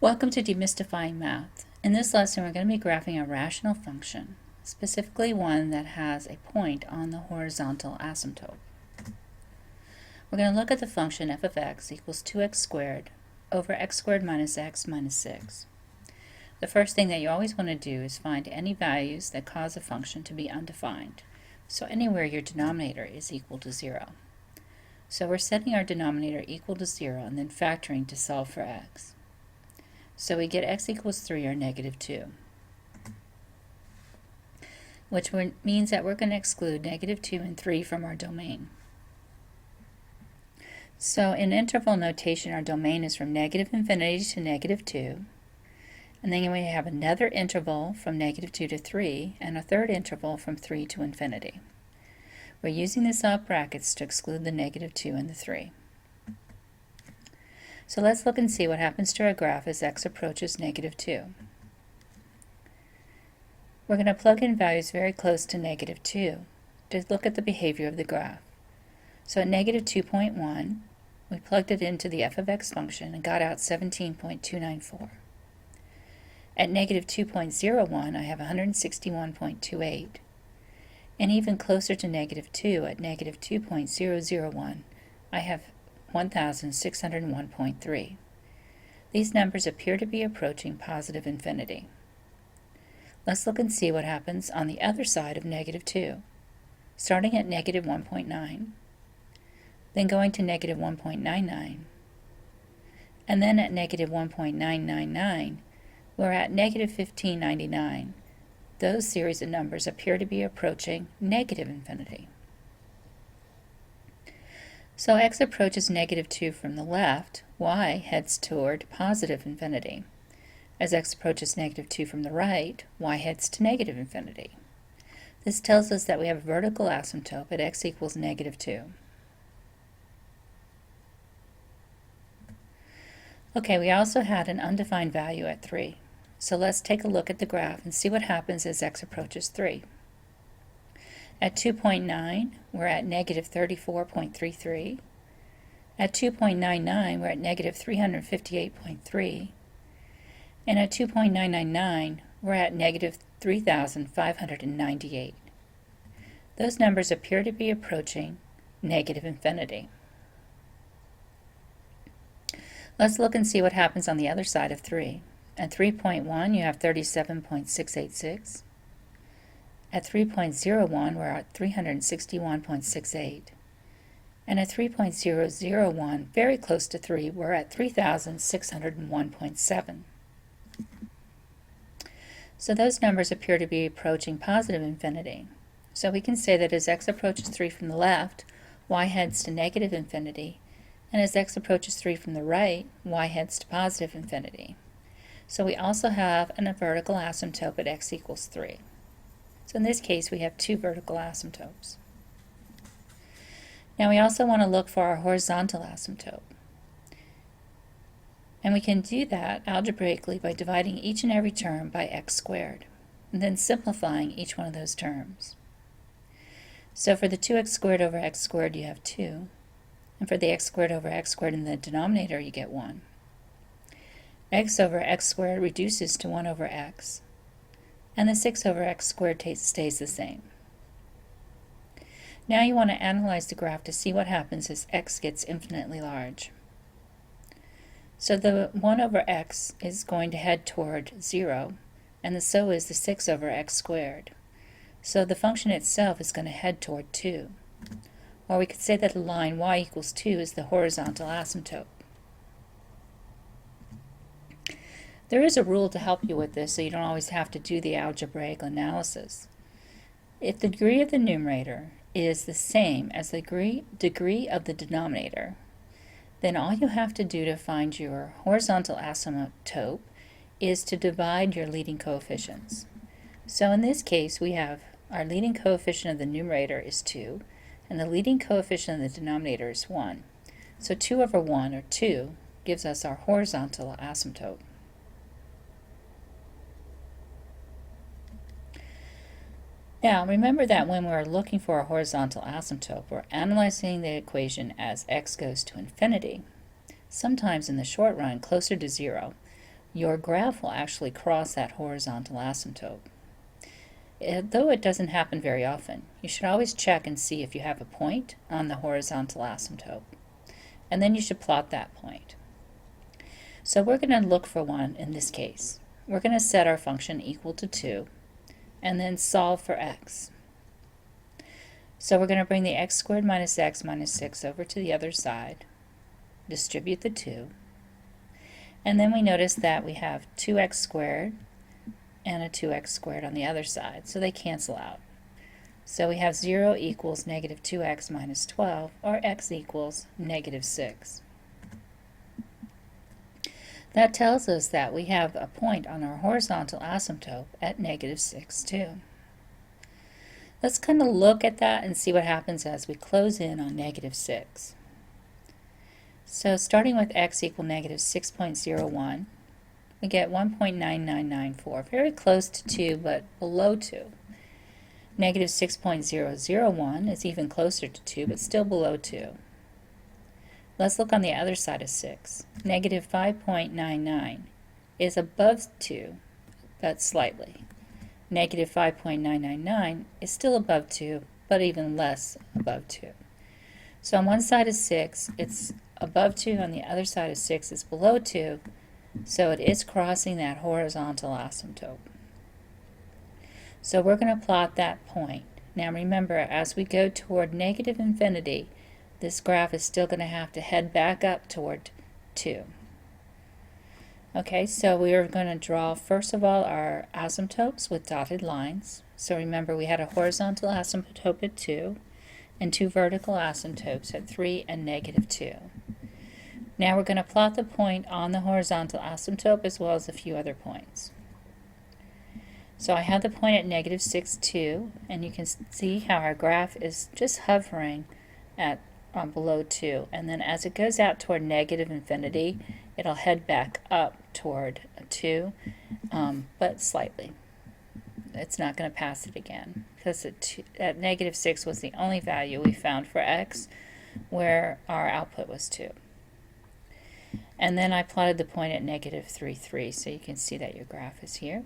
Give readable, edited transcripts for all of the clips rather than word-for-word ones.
Welcome to Demystifying Math. In this lesson, we're going to be graphing a rational function, specifically one that has a point on the horizontal asymptote. We're going to look at the function f of x equals 2x squared over x squared minus x minus 6. The first thing that you always want to do is find any values that cause a function to be undefined, so anywhere your denominator is equal to 0. So we're setting our denominator equal to 0 and then factoring to solve for x. So we get x equals 3 or negative 2, which means that we're going to exclude negative 2 and 3 from our domain. So in interval notation, our domain is from negative infinity to negative 2, and then we have another interval from negative 2 to 3, and a third interval from 3 to infinity. We're using the soft brackets to exclude the negative 2 and the 3. So let's look and see what happens to our graph as x approaches negative 2. We're going to plug in values very close to negative 2 to look at the behavior of the graph. So at negative 2.1, we plugged it into the f of x function and got out 17.294. At negative 2.01, I have 161.28. And even closer to negative 2, at negative 2.001, I have 1,601.3. These numbers appear to be approaching positive infinity. Let's look and see what happens on the other side of negative 2, starting at negative 1.9, then going to negative 1.99, and then at negative 1.999, we're at negative 1599. Those series of numbers appear to be approaching negative infinity. So x approaches negative 2 from the left, y heads toward positive infinity. As x approaches negative 2 from the right, y heads to negative infinity. This tells us that we have a vertical asymptote at x equals negative 2. Okay, we also had an undefined value at 3. So let's take a look at the graph and see what happens as x approaches 3. At 2.9, we're at negative 34.33. At 2.99, we're at negative 358.3. And at 2.999, we're at negative 3,598. Those numbers appear to be approaching negative infinity. Let's look and see what happens on the other side of 3. At 3.1, you have 37.686. At 3.01, we're at 361.68. And at 3.001, very close to 3, we're at 3,601.7. So those numbers appear to be approaching positive infinity. So we can say that as x approaches 3 from the left, y heads to negative infinity, and as x approaches 3 from the right, y heads to positive infinity. So we also have a vertical asymptote at x equals 3. So in this case, we have two vertical asymptotes. Now we also want to look for our horizontal asymptote. And we can do that algebraically by dividing each and every term by x squared, and then simplifying each one of those terms. So for the 2x squared over x squared, you have 2. And for the x squared over x squared in the denominator, you get 1. X over x squared reduces to 1 over x. And the 6 over x squared stays the same. Now you want to analyze the graph to see what happens as x gets infinitely large. So the 1 over x is going to head toward 0, and so is the 6 over x squared. So the function itself is going to head toward 2. Or we could say that the line y equals 2 is the horizontal asymptote. There is a rule to help you with this, so you don't always have to do the algebraic analysis. If the degree of the numerator is the same as the degree of the denominator, then all you have to do to find your horizontal asymptote is to divide your leading coefficients. So in this case, we have our leading coefficient of the numerator is 2, and the leading coefficient of the denominator is 1. So 2 over 1, or 2, gives us our horizontal asymptote. Now, remember that when we're looking for a horizontal asymptote, we're analyzing the equation as x goes to infinity. Sometimes in the short run, closer to 0, your graph will actually cross that horizontal asymptote. Though it doesn't happen very often, you should always check and see if you have a point on the horizontal asymptote. And then you should plot that point. So we're going to look for one in this case. We're going to set our function equal to 2 and then solve for x. So we're going to bring the x squared minus x minus 6 over to the other side, distribute the 2, and then we notice that we have 2x squared and a 2x squared on the other side, so they cancel out. So we have 0 equals negative 2x minus 12, or x equals negative 6. That tells us that we have a point on our horizontal asymptote at negative 6 too. Let's kind of look at that and see what happens as we close in on negative 6. So starting with x equal negative 6.01, we get 1.9994, very close to 2 but below 2. Negative 6.001 is even closer to 2 but still below 2. Let's look on the other side of 6. Negative 5.99 is above 2, but slightly. Negative 5.999 is still above 2, but even less above 2. So on one side of 6, it's above 2, on the other side of 6 is below 2, so it is crossing that horizontal asymptote. So we're going to plot that point. Now remember, as we go toward negative infinity, this graph is still going to have to head back up toward 2. Okay, so we are going to draw first of all our asymptotes with dotted lines. So remember, we had a horizontal asymptote at 2 and 2 vertical asymptotes at 3 and negative 2. Now we're going to plot the point on the horizontal asymptote as well as a few other points. So I have the point at negative 6, 2, and you can see how our graph is just hovering at below 2, and then as it goes out toward negative infinity, it'll head back up toward 2, but slightly. It's not going to pass it again, because at negative 6 was the only value we found for x, where our output was 2. And then I plotted the point at negative 3, 3, so you can see that your graph is here.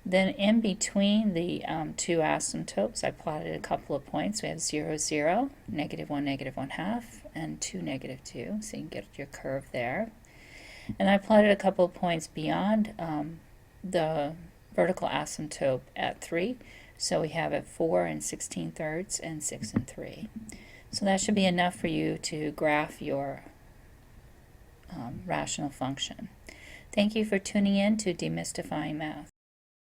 Then in between the two asymptotes, I plotted a couple of points. We have 0, 0, negative 1, negative 1/2, and 2, negative 2, so you can get your curve there. And I plotted a couple of points beyond the vertical asymptote at 3, so we have at 4 and 16/3 and 6 and 3. So that should be enough for you to graph your rational function. Thank you for tuning in to Demystifying Math.